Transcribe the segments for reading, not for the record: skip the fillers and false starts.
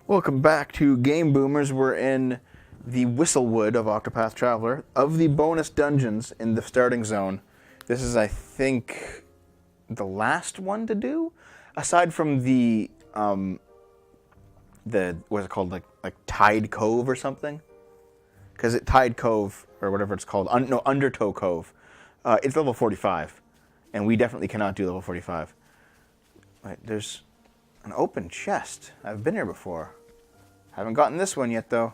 Welcome back to Game Boomers. We're in the Whistlewood of Octopath Traveler. Of the bonus dungeons in the starting zone, this is, I think, the last one to do? Aside from the what's it called, like Tide Cove or something? Because Tide Cove, or whatever it's called, Undertow Cove, it's level 45. And we definitely cannot do level 45. Wait, there's an open chest. I've been here before. Haven't gotten this one yet, though.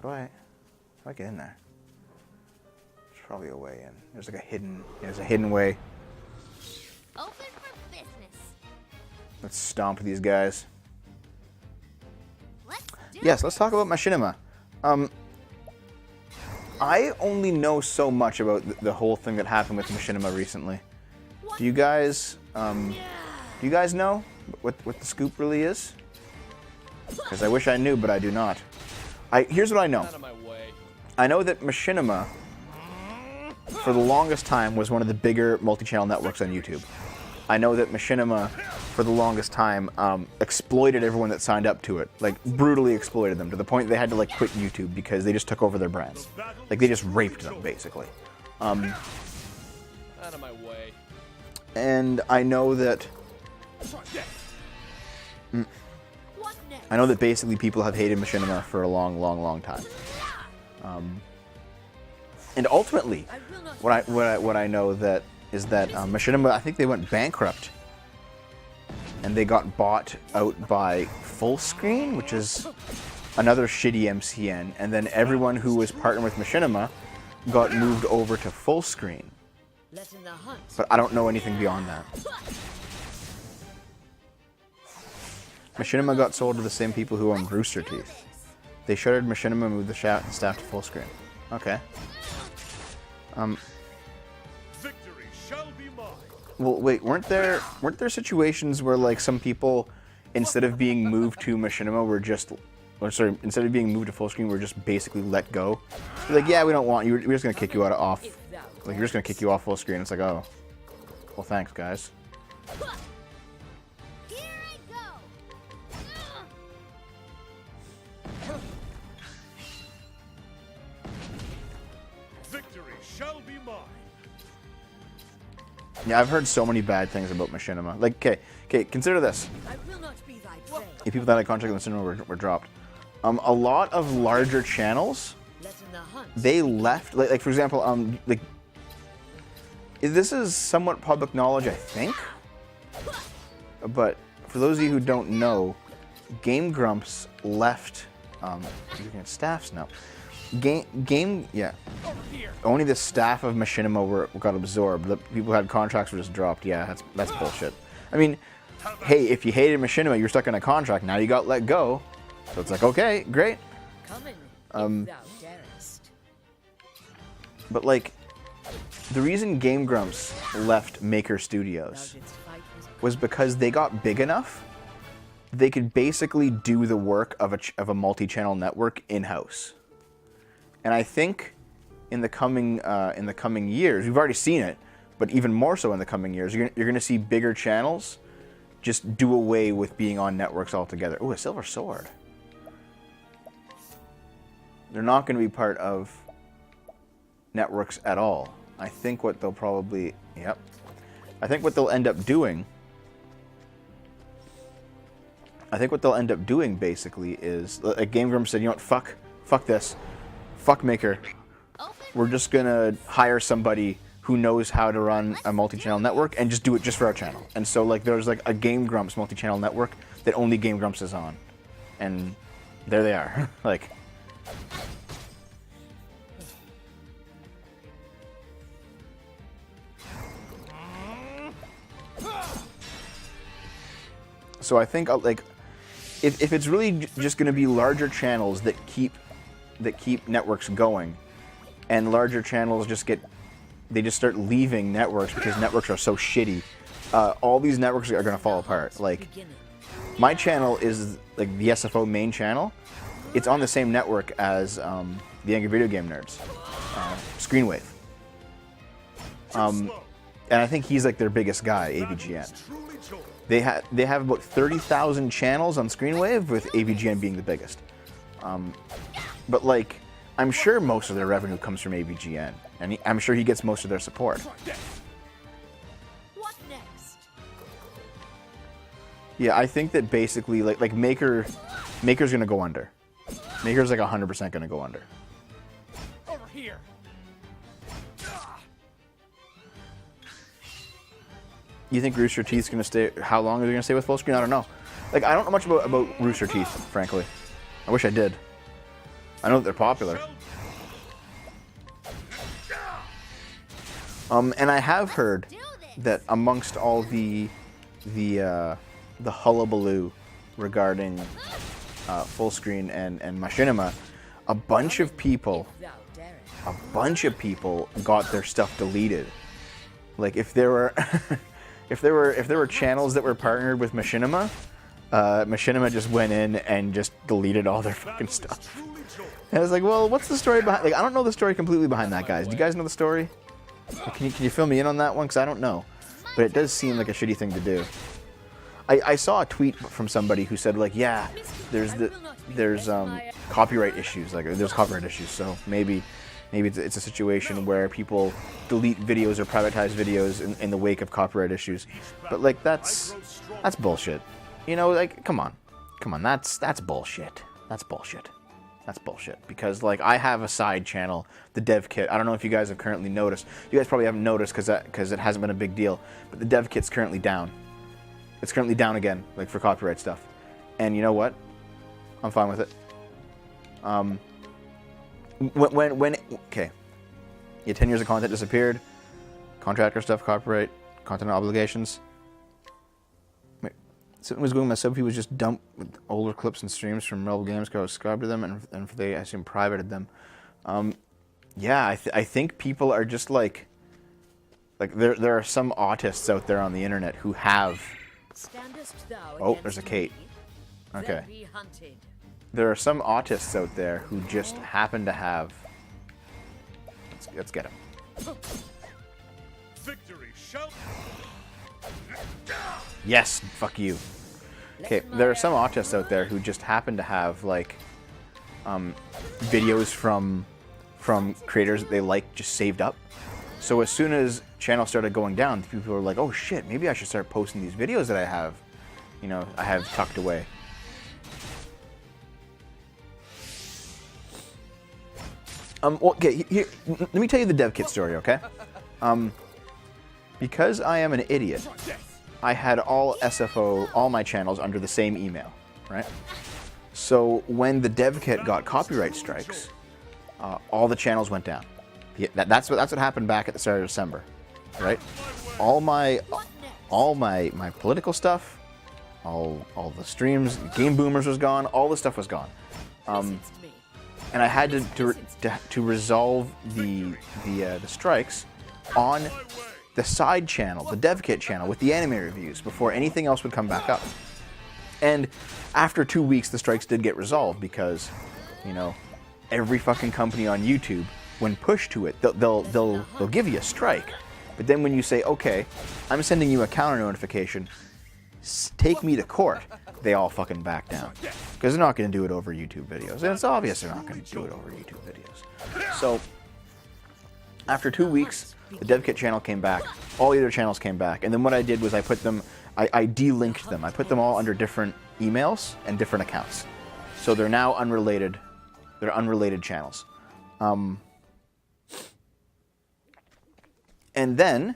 How do I get in there? There's probably a way in. There's like a hidden way. Open for business. Let's stomp these guys. Let's Let's talk about Machinima. I only know so much about the whole thing that happened with Machinima recently. Do you guys know what the scoop really is? Because I wish I knew, but I do not. Here's what I know. I know that Machinima, for the longest time, was one of the bigger multi-channel networks on YouTube. I know that Machinima, for the longest time, exploited everyone that signed up to it. Like, brutally exploited them, to the point they had to, like, quit YouTube because they just took over their brands. Like, they just raped them, basically. Out of my way. And I know that... I know that basically people have hated Machinima for a long, long, long time. And ultimately, what I know is that Machinima, I think they went bankrupt, and they got bought out by Fullscreen, which is another shitty MCN, and then everyone who was partnered with Machinima got moved over to Fullscreen. But I don't know anything beyond that. Machinima got sold to the same people who owned Rooster Teeth. They shuttered Machinima and moved the staff to Fullscreen. Okay. Victory shall be mine. Well, wait, weren't there situations where, like, some people, instead of being moved to Machinima, instead of being moved to Fullscreen, were just basically let go? They're like, yeah, we don't want you. We're just gonna kick you off. Like, you're just gonna kick you off Fullscreen. It's like, oh, well, thanks, guys. Shall be mine. Yeah, I've heard so many bad things about Machinima. Like, okay, consider this. The people that had contract with Machinima were dropped. A lot of larger channels, they left. Like for example, like this is somewhat public knowledge, I think. But for those of you who don't know, Game Grumps left. Looking at staffs now. Only the staff of Machinima got absorbed. The people who had contracts were just dropped. Yeah, that's bullshit. I mean, hey, if you hated Machinima, you were stuck in a contract. Now you got let go, so it's like, okay, great. But like, the reason Game Grumps left Maker Studios was because they got big enough. They could basically do the work of a multi-channel network in-house. And I think in the coming years, we've already seen it, but even more so in the coming years, you're going to see bigger channels just do away with being on networks altogether. Ooh, a silver sword. They're not going to be part of networks at all. I think what they'll probably, I think what they'll end up doing basically is, like Game Grumps said, you know what, fuck this. Fuck Maker. We're just gonna hire somebody who knows how to run a multi-channel network and just do it just for our channel. And so, like, there's like a Game Grumps multi-channel network that only Game Grumps is on, and there they are. Like, so I think like if it's really just gonna be larger channels that keep networks going, and larger channels just start leaving networks because networks are so shitty. All these networks are gonna fall apart. Like, my channel is like the SFO main channel. It's on the same network as the Angry Video Game Nerds, Screenwave. And I think he's like their biggest guy, AVGN. They have about 30,000 channels on Screenwave, with AVGN being the biggest. But like, I'm sure most of their revenue comes from AVGN, and I'm sure he gets most of their support. What next? Yeah, I think that basically, like Maker's gonna go under. Maker's like 100% gonna go under. Over here. You think Rooster Teeth's gonna stay? How long are they gonna stay with full screen? I don't know. Like, I don't know much about Rooster Teeth, frankly. I wish I did. I know that they're popular. And I have heard that amongst all the hullabaloo regarding full screen and Machinima, a bunch of people got their stuff deleted. Like, if there were if there were channels that were partnered with Machinima, Machinima just went in and just deleted all their fucking stuff. And I was like, well, what's the story behind? Like, I don't know the story completely behind that, guys. Do you guys know the story? Can you fill me in on that one? Because I don't know. But it does seem like a shitty thing to do. I saw a tweet from somebody who said, like, yeah, there's copyright issues. Like, there's copyright issues. So maybe it's a situation where people delete videos or privatize videos in the wake of copyright issues. But like, that's bullshit. You know, like, come on, that's bullshit. That's bullshit. That's bullshit. Because like, I have a side channel, the DevKit. I don't know if you guys have currently noticed. You guys probably haven't noticed because it hasn't been a big deal. But the DevKit's currently down. It's currently down again, like for copyright stuff. And you know what? I'm fine with it. Okay. Yeah, 10 years of content disappeared. Contractor stuff, copyright, content obligations. Wait. Something was going on my sub feed was just dumped with older clips and streams from Rebel Games because I subscribed to them and they, I assume, privated them. Yeah, I think people are just like there are some autists out there on the internet who have... Oh, there's a Kate. Okay. There are some autists out there who just happen to have... Let's get him. Victory shall... Yes, fuck you. Okay, there are some autists out there who just happen to have, like, videos from creators that they like just saved up. So as soon as channels started going down, people were like, oh shit, maybe I should start posting these videos that I have, you know, I have tucked away. Okay, here, let me tell you the DevKit story, okay? Because I am an idiot, I had all SFO, all my channels under the same email, right? So when the DevKit got copyright strikes, all the channels went down. Yeah, that's what happened back at the start of December, right? All my political stuff, all the streams, Game Boomers was gone, all the stuff was gone, and I had to resolve the strikes on the side channel, the DevKit channel, with the anime reviews before anything else would come back up. And after 2 weeks, the strikes did get resolved because, you know, every fucking company on YouTube, when pushed to it, they'll give you a strike. But then when you say, okay, I'm sending you a counter notification, take me to court, they all fucking back down. Because they're not going to do it over YouTube videos. And it's obvious they're not going to do it over YouTube videos. So, after 2 weeks, the DevKit channel came back, all the other channels came back, and then what I did was I put them, I de-linked them. I put them all under different emails and different accounts. So they're now unrelated, they're unrelated channels. And then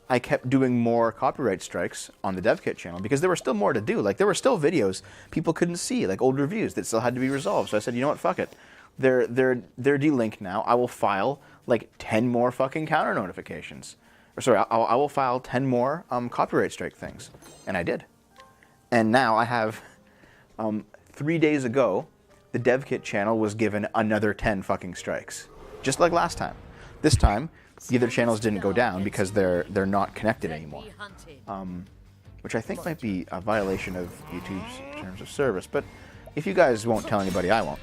I kept doing more copyright strikes on the DevKit channel because there were still more to do. Like, there were still videos people couldn't see, like old reviews that still had to be resolved. So I said, you know what, fuck it. They're de-linked now. I will file like 10 more fucking counter notifications. Or sorry, I will file 10 more copyright strike things. And I did. And now I have, 3 days ago, the DevKit channel was given another 10 fucking strikes. Just like last time. This time, the other channels didn't go down because they're not connected anymore. Which I think might be a violation of YouTube's terms of service. But if you guys won't tell anybody, I won't.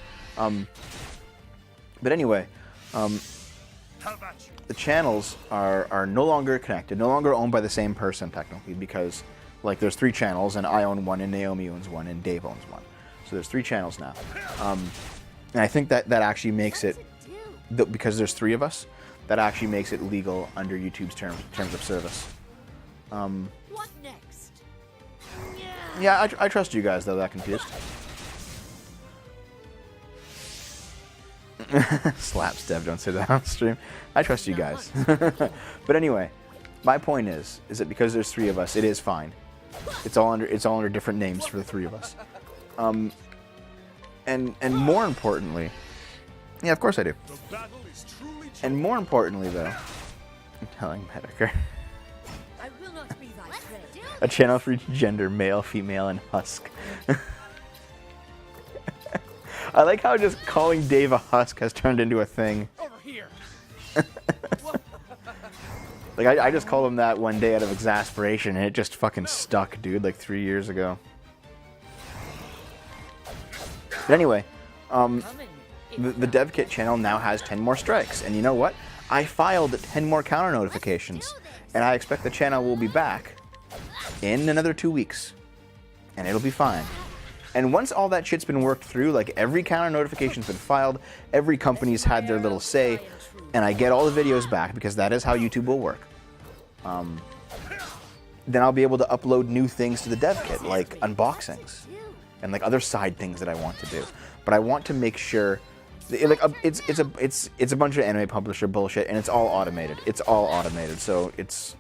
But anyway, the channels are no longer connected, no longer owned by the same person technically, because Like, there's 3 channels, and I own one, and Naomi owns one, and Dave owns one. So there's 3 channels now. And I think that actually makes it, because there's 3 of us, that actually makes it legal under YouTube's terms of service. What next? Yeah, I trust you guys, though, that confused. Slaps Dev, don't say that on stream. I trust you guys. But anyway, my point is that because there's 3 of us, it is fine. It's all under different names for the 3 of us. And more importantly, yeah, of course I do. And more importantly, though, I'm telling Medicare. I will not be thy prey. A channel for each gender, male, female, and husk. I like how just calling Dave a husk has turned into a thing. Over here. Like, I just called him that one day out of exasperation, and it just fucking stuck, dude, like 3 years ago. But anyway, the DevKit channel now has 10 more strikes, and you know what? I filed 10 more counter notifications, and I expect the channel will be back in another 2 weeks, and it'll be fine. And once all that shit's been worked through, like every counter notification's been filed, every company's had their little say, and I get all the videos back, because that is how YouTube will work, then I'll be able to upload new things to the DevKit, like unboxings, and like other side things that I want to do. But I want to make sure, it's a bunch of anime publisher bullshit, and it's all automated. It's all automated, so it's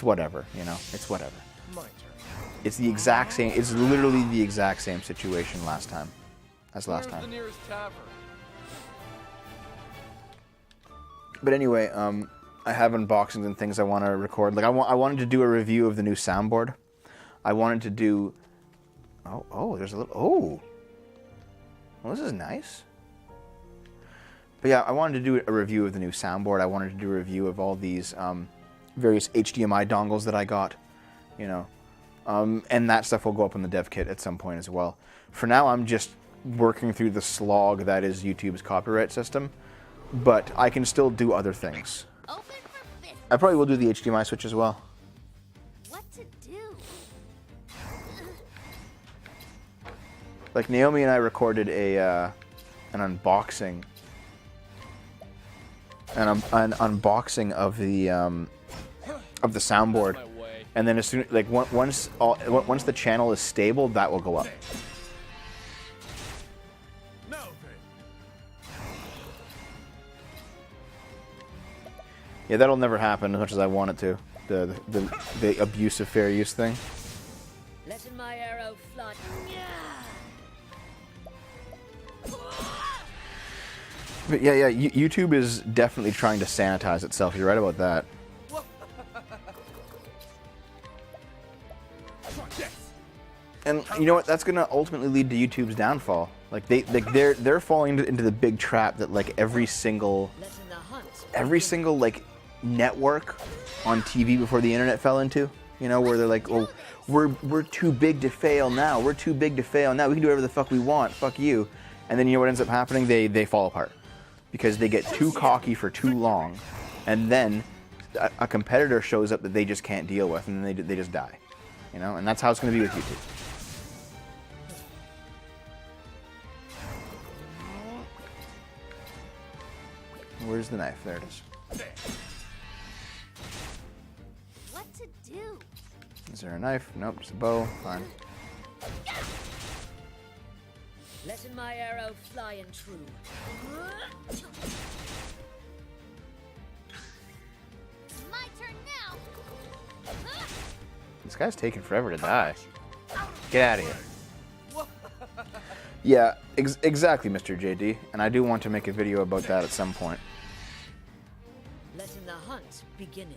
whatever, you know, it's whatever. It's the exact same. It's literally the exact same situation last time, as last time. The nearest tavern. But anyway, I have unboxings and things I want to record. Like I wanted to do a review of the new soundboard. I wanted to do. Oh, there's a little. Oh, well, this is nice. But yeah, I wanted to do a review of the new soundboard. I wanted to do a review of all these various HDMI dongles that I got, you know. And that stuff will go up on the DevKit at some point as well. For now, I'm just working through the slog that is YouTube's copyright system, but I can still do other things. Open for business. I probably will do the HDMI switch as well. What to do? Like Naomi and I recorded an unboxing, an unboxing of the soundboard. And then as soon, like once the channel is stable, that will go up. No. Yeah, that'll never happen as much as I want it to. The abuse of fair use thing. Letting my arrow fly. But yeah, YouTube is definitely trying to sanitize itself. You're right about that. And you know what? That's gonna ultimately lead to YouTube's downfall. Like they're falling into the big trap that like every single like network on TV before the internet fell into. You know, where they're like, oh, we're too big to fail now. We're too big to fail now. We can do whatever the fuck we want. Fuck you. And then you know what ends up happening? They fall apart because they get too cocky for too long, and then a competitor shows up that they just can't deal with, and then they just die. You know, and that's how it's going to be with YouTube. Where's the knife? There it is. What to do? Is there a knife? Nope, just a bow. Fine. Letting my arrow fly and true. My turn now. This guy's taking forever to die. Get out of here. Yeah, exactly, Mr. JD. And I do want to make a video about that at some point. Letting the hunt begin.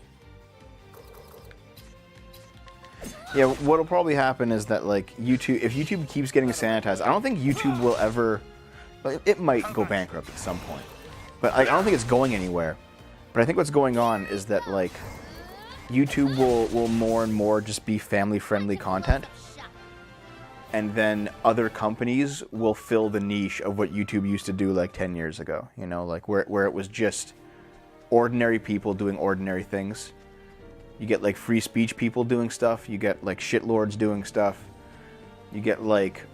Yeah, what'll probably happen is that like YouTube, if YouTube keeps getting sanitized, I don't think YouTube will ever. It might go bankrupt at some point, but I don't think it's going anywhere. But I think what's going on is that like YouTube will more and more just be family-friendly content, and then other companies will fill the niche of what YouTube used to do like 10 years ago. You know, like where it was just ordinary people doing ordinary things. You get like free speech people doing stuff. You get like shitlords doing stuff. You get like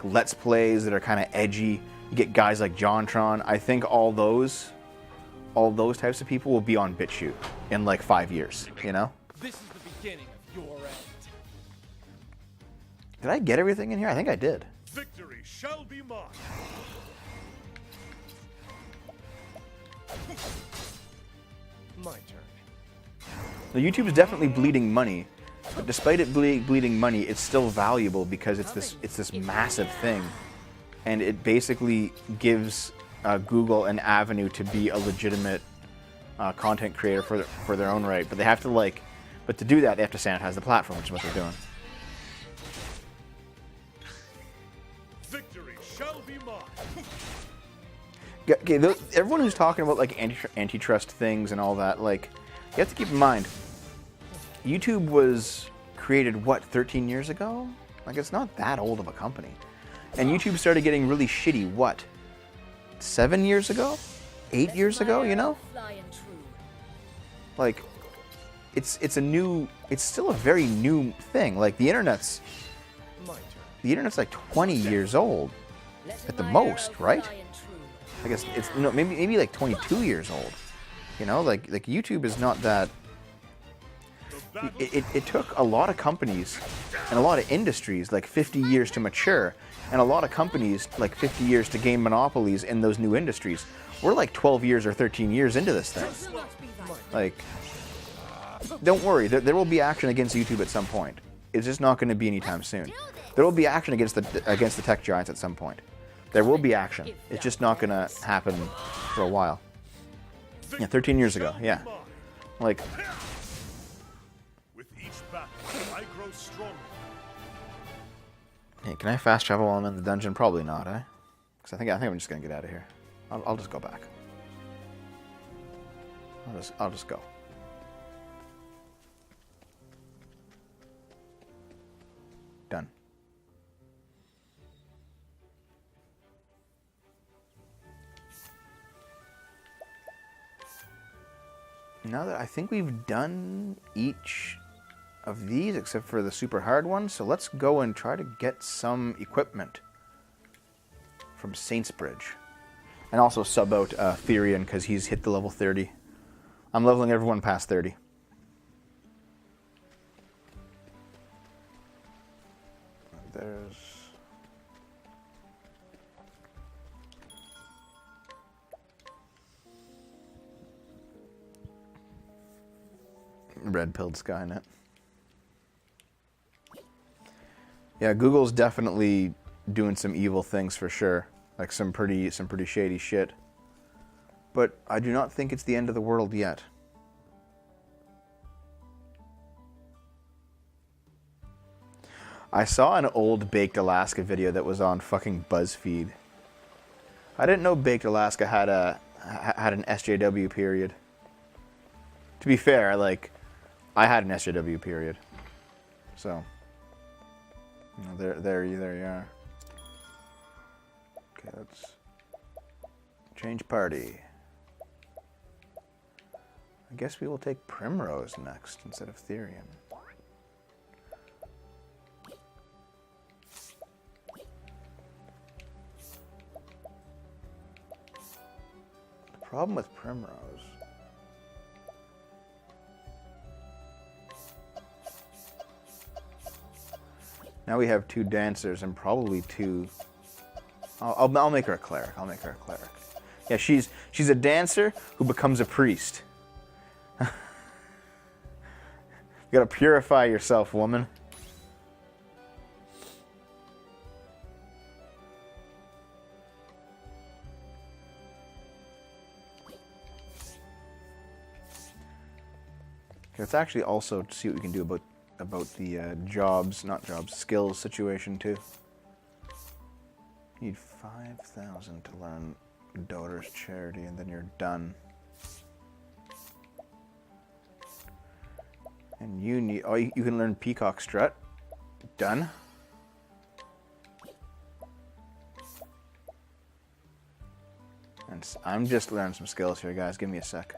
Let's Plays that are kind of edgy. You get guys like JonTron. I think all those types of people will be on BitChute in like 5 years, you know? This is the beginning of your end. Did I get everything in here? I think I did. Victory shall be mine. My turn. Now, YouTube is definitely bleeding money, but despite it bleeding money, it's still valuable because it's this massive thing, and it basically gives Google an avenue to be a legitimate content creator for their own right. But they have to but to do that, they have to sanitize the platform, which is what they're doing. Victory shall be mine. Okay, everyone who's talking about like antitrust things and all that, like, you have to keep in mind, YouTube was created, what, 13 years ago? Like, it's not that old of a company. And YouTube started getting really shitty, what, 7 years ago? 8 years ago, you know? Like, it's still a very new thing. Like, the internet's like 20 years old at the most, right? I guess it's maybe like 22 years old. You know, like YouTube is not that. It took a lot of companies and a lot of industries like 50 years to mature, and a lot of companies like 50 years to gain monopolies in those new industries. We're like 12 years or 13 years into this thing. Like, don't worry, there will be action against YouTube at some point. It's just not going to be anytime soon. There will be action against the tech giants at some point. There will be action. It's just not going to happen for a while. Yeah, 13 years ago. Yeah. Like, With each battle, I grow stronger. hey, can I fast travel while I'm in the dungeon? Probably not, eh? Because I think I'm just going to get out of here. I'll just go back. I'll just go. Done. Now that I think we've done each of these except for the super hard one, so let's go and try to get some equipment from Saintsbridge. And also sub out Therian because he's hit the level 30. I'm leveling everyone past 30. There's... Red-pilled Skynet. Yeah, Google's definitely doing some evil things for sure. Like some pretty shady shit. But I do not think it's the end of the world yet. I saw an old Baked Alaska video that was on fucking BuzzFeed. I didn't know Baked Alaska had an SJW period. To be fair, like, I had an SJW period. So, you know, there you are. Okay, let's change party. I guess we will take Primrose next instead of Therian. The problem with Primrose... Now we have 2 dancers and probably 2... I'll make her a cleric. Yeah, she's a dancer who becomes a priest. You gotta purify yourself, woman. Okay, let's actually also see what we can do about the skills situation too. You need 5,000 to learn Daughter's Charity, and then you're done. And you need, you can learn Peacock Strut. Done. And I'm just learning some skills here, guys. Give me a sec.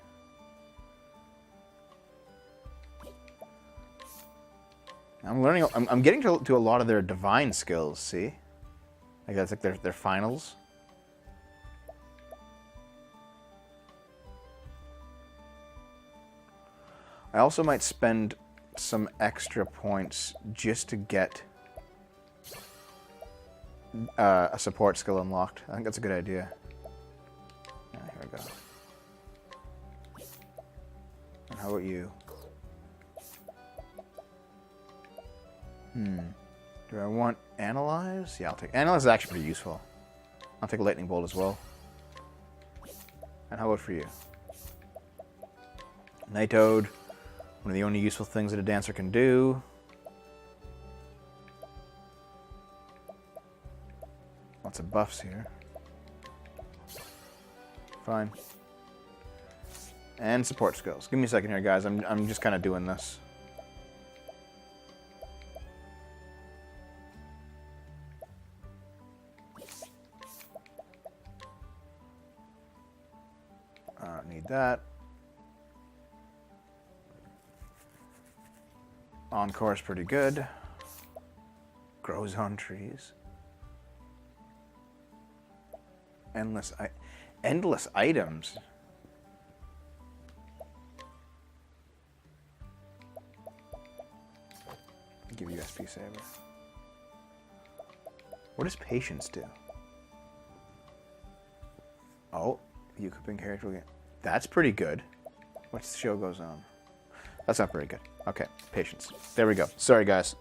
I'm learning. I'm getting to a lot of their divine skills. See, like that's like their finals. I also might spend some extra points just to get a support skill unlocked. I think that's a good idea. Yeah, here we go. And how about you? Do I want Analyze? Yeah, I'll take... Analyze is actually pretty useful. I'll take a Lightning Bolt as well. And how about for you? Night Ode. One of the only useful things that a dancer can do. Lots of buffs here. Fine. And support skills. Give me a second here, guys. I'm just kind of doing this. I don't need that. Encore is pretty good. Grows on trees. Endless items. Give you SP Saver. What does Patience do? Oh, you equipping character again. That's pretty good. What's the show goes on? That's not very good. Okay, Patience. There we go. Sorry, guys.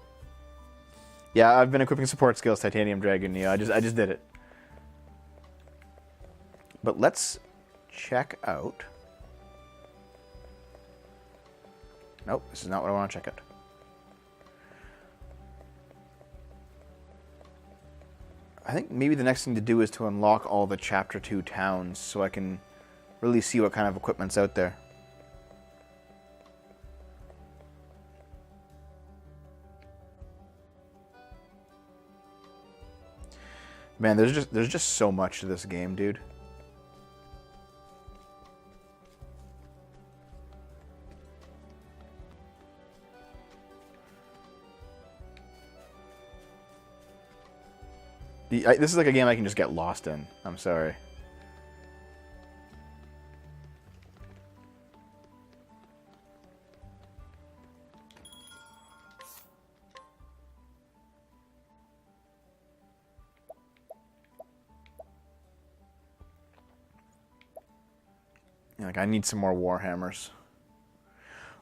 Yeah, I've been equipping support skills, Titanium Dragon Neo. I just did it. But let's check out... Nope, this is not what I want to check out. I think maybe the next thing to do is to unlock all the Chapter 2 towns so I can really see what kind of equipment's out there. Man, there's just so much to this game, dude. This is like a game I can just get lost in. I'm sorry. Yeah, like I need some more Warhammers.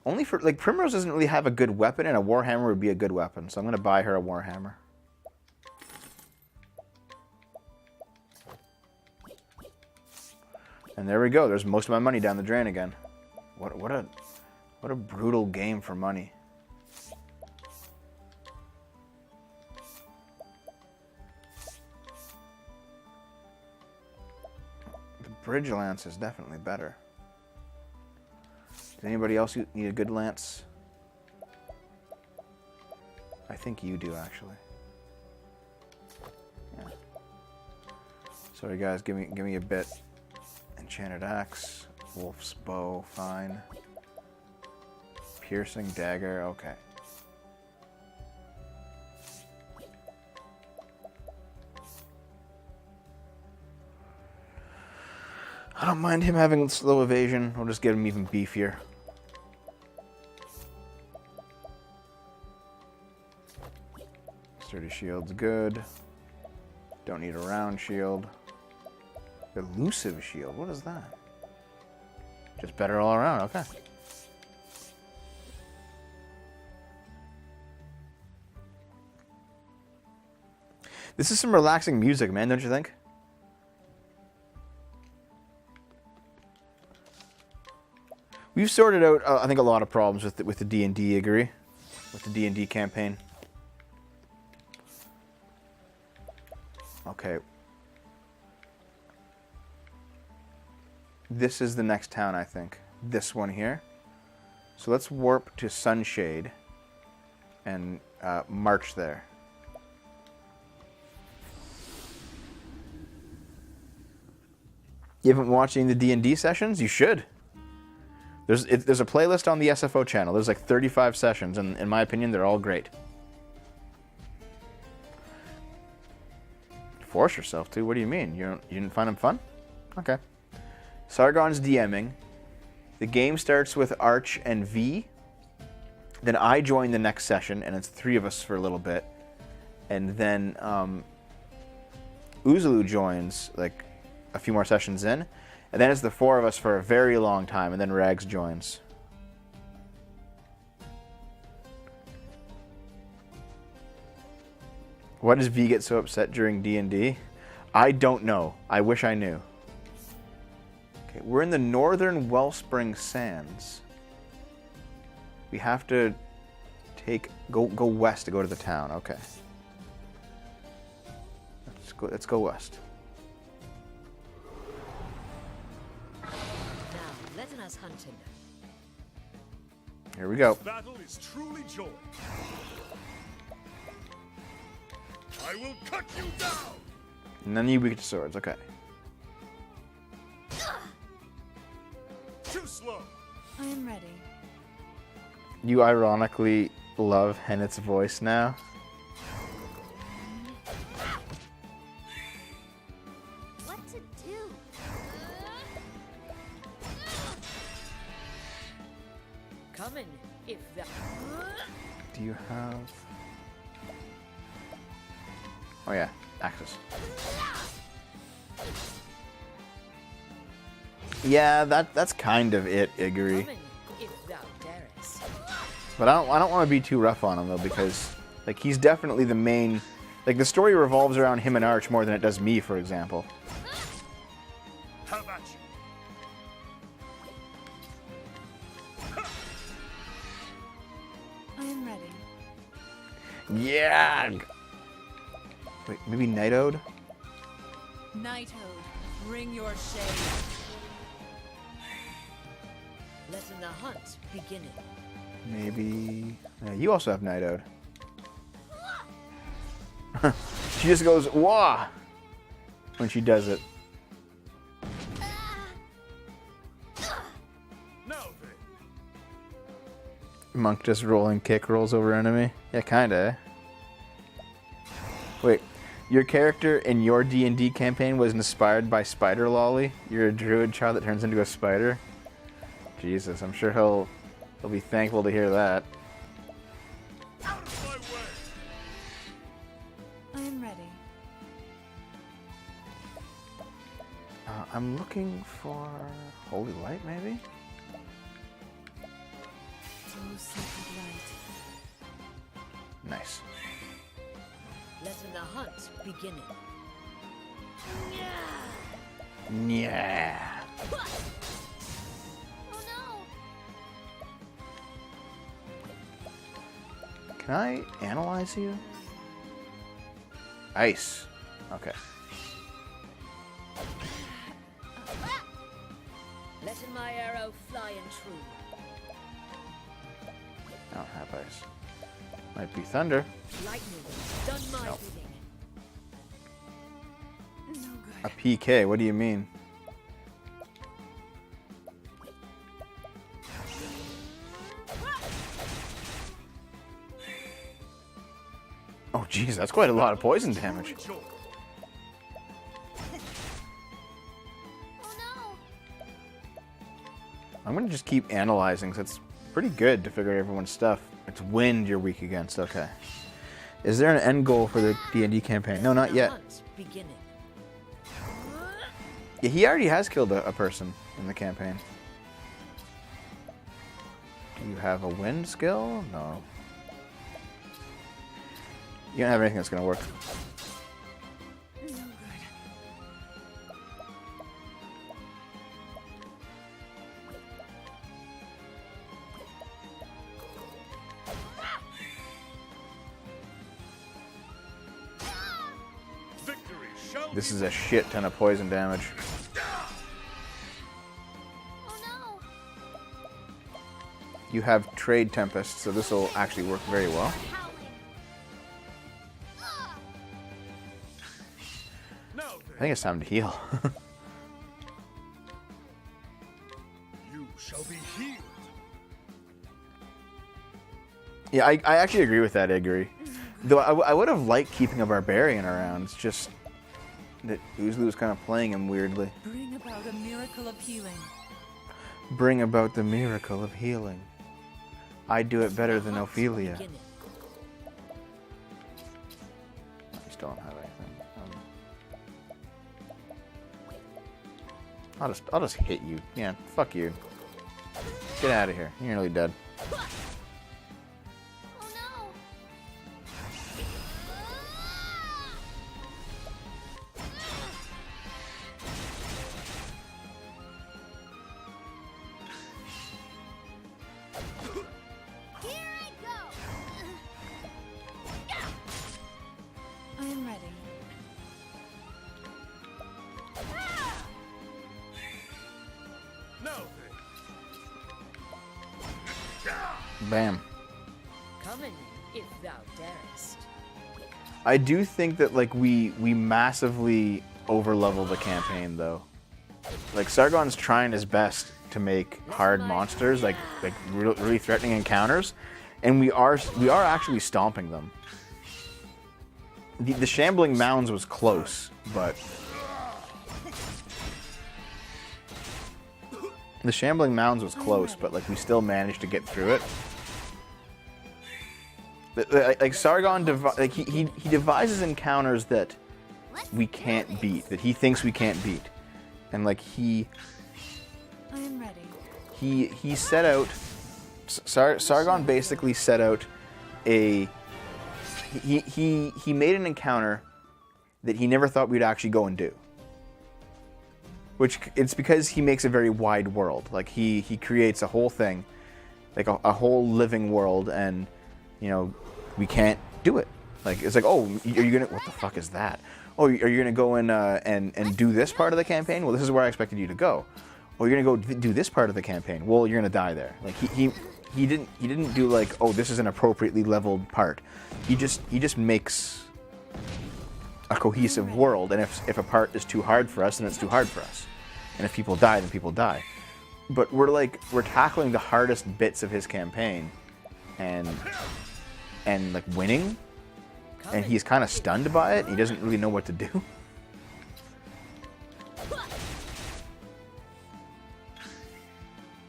Only for like Primrose doesn't really have a good weapon, and a Warhammer would be a good weapon. So I'm gonna buy her a Warhammer. And there we go. There's most of my money down the drain again. What a brutal game for money. The Bridge Lance is definitely better. Does anybody else need a good lance? I think you do, actually. Yeah. Sorry, guys. Give me a bit. Enchanted Axe, Wolf's Bow, fine. Piercing Dagger, okay. I don't mind him having slow evasion. We'll just get him even beefier. Sturdy Shield's good. Don't need a round shield. Elusive Shield, what is that? Just better all around, okay. This is some relaxing music, man, don't you think? We've sorted out, I think, a lot of problems with the D&D, agree? With the D&D campaign. Okay. This is the next town, I think. This one here. So let's warp to Sunshade and march there. You haven't watched any of the D&D sessions? You should. There's a playlist on the SFO channel. There's like 35 sessions, and in my opinion, they're all great. force yourself to. What do you mean? You didn't find him fun? Okay. Sargon's DMing. The game starts with Arch and V. Then I join the next session, and it's 3 of us for a little bit. And then Uzulu joins like a few more sessions in. And then it's the 4 of us for a very long time, and then Rags joins. Why does V get so upset during D&D? I don't know. I wish I knew. Okay, we're in the northern Wellspring Sands. We have to go west to go to the town. Okay. Let's go west. Now, let us hunt him. Here we go. This battle is truly joy. I will cut you down. And then you weak to swords. Okay. Too slow. I am ready. You ironically love Hennet's voice now. What to do? Come in, if that. Do you have... Oh yeah, Axis. Yeah, that's kind of it, Iguri. Come in, if thou darest. But I don't want to be too rough on him though, because like he's definitely the main. Like the story revolves around him and Arch more than it does me, for example. How about you? I am ready. Yeah. Wait, maybe Night Ode? Night Ode, bring your shade. Letting the hunt begin. Maybe... Yeah, you also have Night Ode. She just goes, wah! When she does it. Now then. Monk just rolling kick rolls over enemy. Yeah, kinda. Wait, your character in your D&D campaign was inspired by Spider Lolly? You're a druid child that turns into a spider? Jesus, I'm sure he'll be thankful to hear that. Out of my way. I am ready. I'm looking for Holy Light, maybe? Oh, sacred light. Nice. Letting the hunt begin. Yeah. Oh no! Can I analyze you? Ice. Okay. Letting my arrow fly and true. I don't have ice. Might be thunder. Lightning, done my No. bidding. No good. A PK, what do you mean? Oh jeez, that's quite a lot of poison damage. Truly joy. Oh no! I'm gonna just keep analyzing, so it's pretty good to figure out everyone's stuff. It's wind you're weak against, okay. Is there an end goal for the D&D campaign? No, not The yet. hunt beginning. Yeah, he already has killed a person in the campaign. Do you have a wind skill? No. You don't have anything that's gonna work. No good. Victory shall This be is a shit ton of poison damage. Oh no! You have Trade Tempest, so this will actually work very well. Howling! now I then. think it's time to heal. You shall be healed. Yeah, I actually agree with that, Iguri. Though I would have liked keeping a Barbarian around. It's just... that Uzlu's kind of playing him weirdly. Bring about a miracle of healing. Bring about the miracle of healing. I do it better than Hunt Ophelia. beginning. I still don't have anything. I'll just hit you. Yeah, fuck you. Get out of here. You're nearly dead. Oh no! Here I go! I am ready. No. Bam. Come in, if thou darest. I do think that like we massively overlevel the campaign though. Like Sargon's trying his best to make hard monsters, like really threatening encounters, and we are actually stomping them. The shambling mounds was close, but the shambling mounds was close, but like we still managed to get through it. Like Sargon, he devises encounters that we can't beat, that he thinks we can't beat, and like I am ready. he set out. Sargon basically set out a. He made an encounter that he never thought we'd actually go and do. Which it's because he makes a very wide world. Like he creates a whole thing, like a whole living world, and you know we can't do it. Like it's like, oh, are you gonna? What the fuck is that? Oh, are you gonna go in and do this part of the campaign? Well, this is where I expected you to go. Oh, you're gonna go do this part of the campaign. Well, you're gonna die there. Like he didn't do like, oh, this is an appropriately leveled part. He just makes a cohesive world, and if a part is too hard for us, then it's too hard for us. And if people die, then people die. But we're tackling the hardest bits of his campaign, and like winning, and he's kind of stunned by it. He doesn't really know what to do.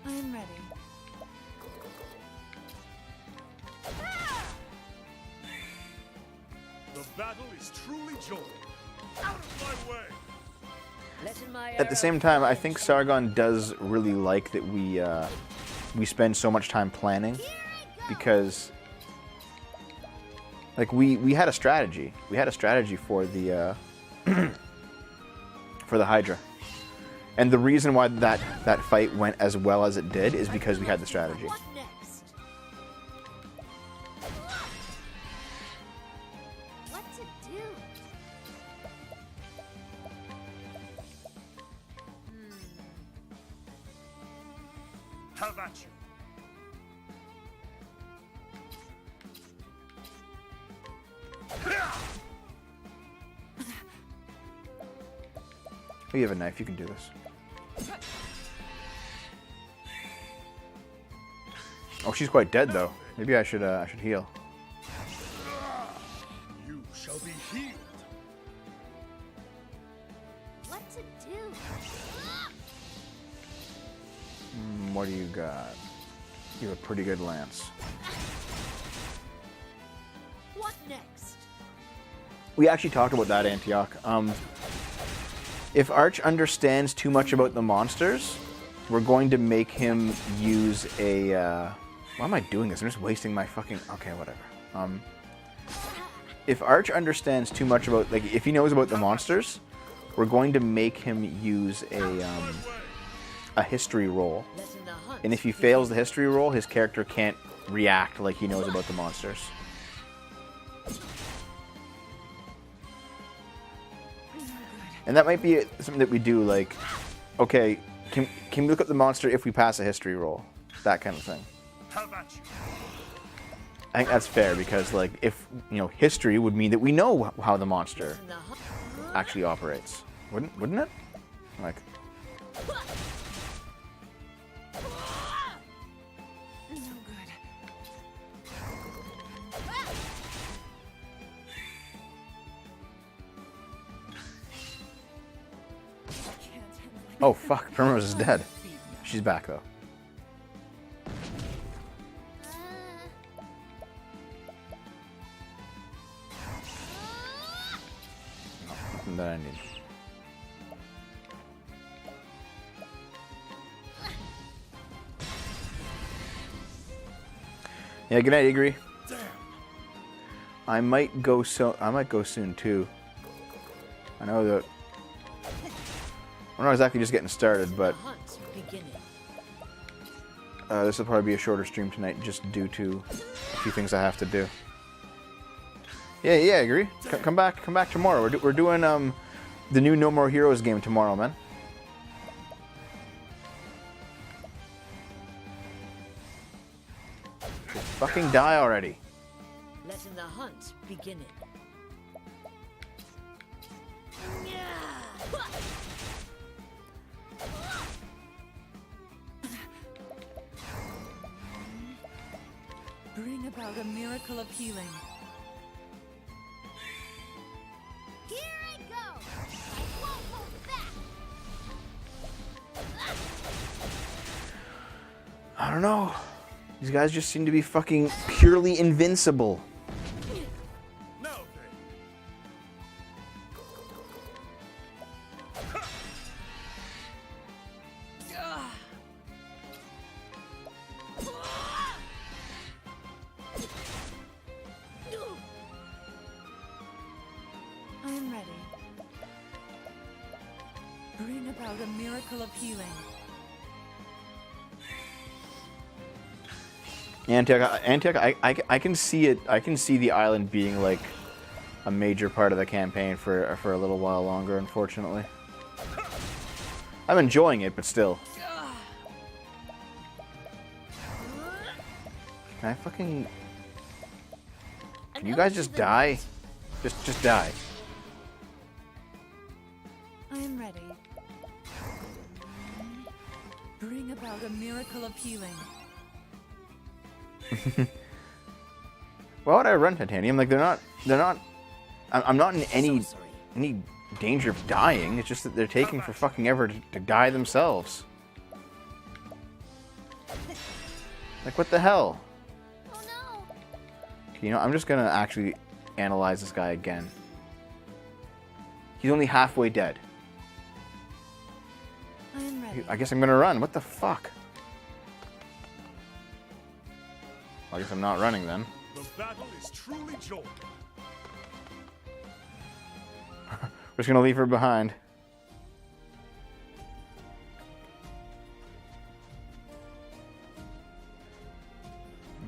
I am ready. The battle is truly joined. Out of my way! Let my At the same time, I think Sargon does really like that we spend so much time planning, because like we had a strategy. We had a strategy for the for the Hydra, and the reason why that fight went as well as it did is because we had the strategy. What next? What to do? Have at you. Oh, you have a knife. You can do this. Oh, she's quite dead though. Maybe I should heal. You shall be healed. What to do? What do you got? You have a pretty good lance. What next? We actually talked about that, Antioch. If Arch understands too much about the monsters, we're going to make him use a... why am I doing this? I'm just wasting my fucking... Okay, whatever. If Arch understands too much about... Like, if he knows about the monsters, we're going to make him use a history roll. Letting the hunt And if he fails the history roll, his character can't react like he knows about the monsters. And that might be something that we do, like, okay, can we look up the monster if we pass a history roll? That kind of thing. Have at you. I think that's fair, because, like, if, you know, history would mean that we know how the monster letting the hunt. actually operates. Wouldn't it? Like, No good. Oh fuck, Primrose is dead. She's back though. Nothing that I need. Yeah, good night, Igri. I might go soon too. I know that we're not exactly just getting started, but this will probably be a shorter stream tonight, just due to a few things I have to do. Yeah, I agree. Come back tomorrow. We're doing the new No More Heroes game tomorrow, man. Just fucking die already. Letting the hunt begin. Bring about a miracle of healing. Here I go! I won't hold back! I don't know. These guys just seem to be fucking purely invincible. Now then. I am ready. Bring about a miracle of healing. Antioch, I can see it. I can see the island being like a major part of the campaign for a little while longer. Unfortunately, I'm enjoying it, but still. Can I fucking? Can you guys just die? Just die. I am ready. Bring about a miracle of healing. Why would I run titanium? Like they're not. I'm not in any danger of dying. It's just that they're taking for fucking ever to die themselves. Like what the hell? Oh no! You know, I'm just gonna actually analyze this guy again. He's only halfway dead. I am ready. I guess I'm gonna run. What the fuck? I guess I'm not running then. The battle is truly joined. We're just gonna leave her behind.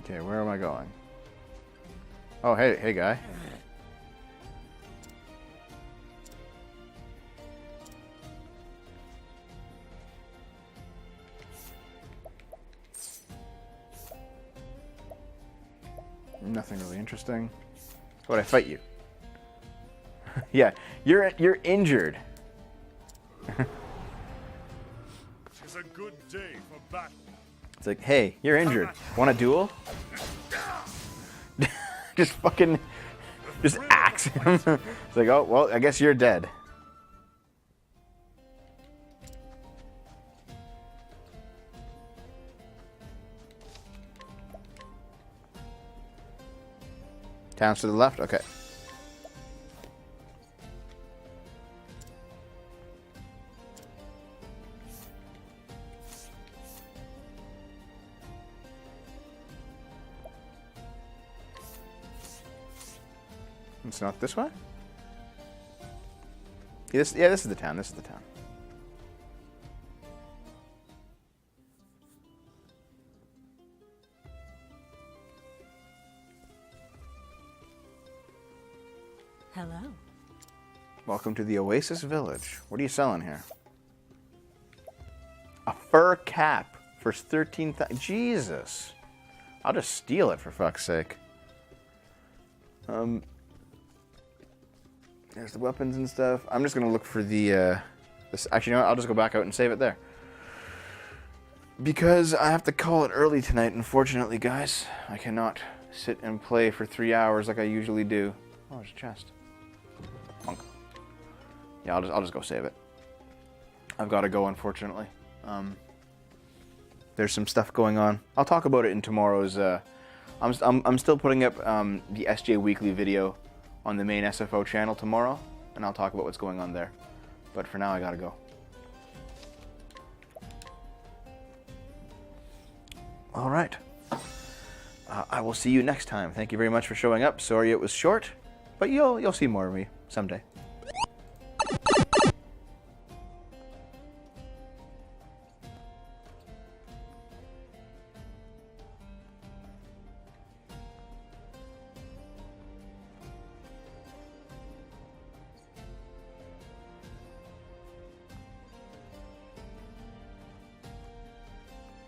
Okay, where am I going? Oh, hey guy. Nothing really interesting. How would I fight you? Yeah, you're injured. It's a good day for battle. It's like, hey, you're injured. Want a duel? Just axe him. It's like, oh well, I guess you're dead. Towns to the left? Okay. It's not this way? Yeah, this is the town. This is the town. Hello. Welcome to the Oasis Village. What are you selling here? A fur cap for 13,000. Jesus. I'll just steal it for fuck's sake. There's the weapons and stuff. I'm just gonna look for the. Actually, you know what? I'll just go back out and save it there. Because I have to call it early tonight, unfortunately, guys. I cannot sit and play for 3 hours like I usually do. Oh, there's a chest. Punk. Yeah, I'll just go save it. I've got to go, unfortunately. There's some stuff going on. I'll talk about it in tomorrow's. I'm still putting up the SJ Weekly video on the main SFO channel tomorrow, and I'll talk about what's going on there. But for now, I gotta go. All right. I will see you next time. Thank you very much for showing up. Sorry it was short, but you'll see more of me someday.